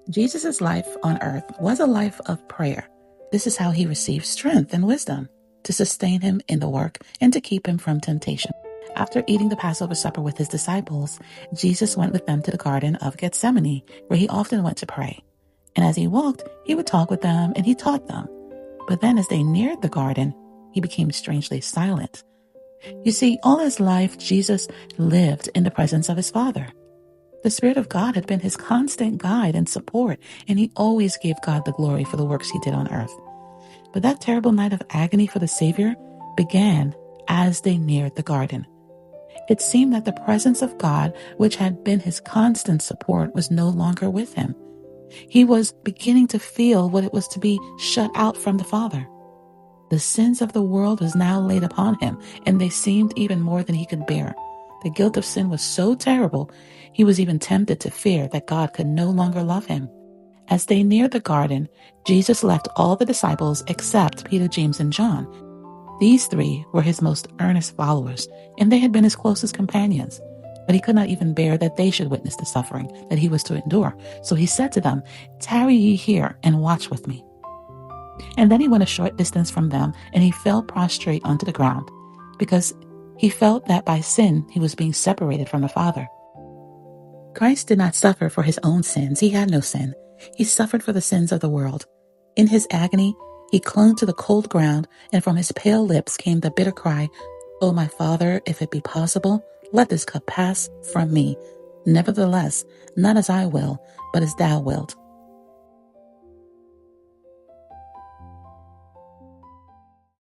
Jesus' life on earth was a life of prayer. This is how he received strength and wisdom to sustain him in the work and to keep him from temptation. After eating the Passover supper with his disciples, Jesus went with them to the Garden of Gethsemane, where he often went to pray. And as he walked, he would talk with them and he taught them. But then as they neared the garden, he became strangely silent. You see, all his life, Jesus lived in the presence of his Father. The Spirit of God had been his constant guide and support, and he always gave God the glory for the works he did on earth. But that terrible night of agony for the Savior began as they neared the garden. It seemed that the presence of God, which had been his constant support, was no longer with him. He was beginning to feel what it was to be shut out from the Father. The sins of the world was now laid upon him, and they seemed even more than he could bear. The guilt of sin was so terrible, he was even tempted to fear that God could no longer love him. As they neared the garden, Jesus left all the disciples except Peter, James, and John. These three were his most earnest followers, and they had been his closest companions. But he could not even bear that they should witness the suffering that he was to endure. So he said to them, "Tarry ye here and watch with me." And then he went a short distance from them, and he fell prostrate onto the ground, because he felt that by sin he was being separated from the Father. Christ did not suffer for his own sins. He had no sin. He suffered for the sins of the world. In his agony, he clung to the cold ground, and from his pale lips came the bitter cry, "O my Father, if it be possible, let this cup pass from me. Nevertheless, not as I will, but as thou wilt."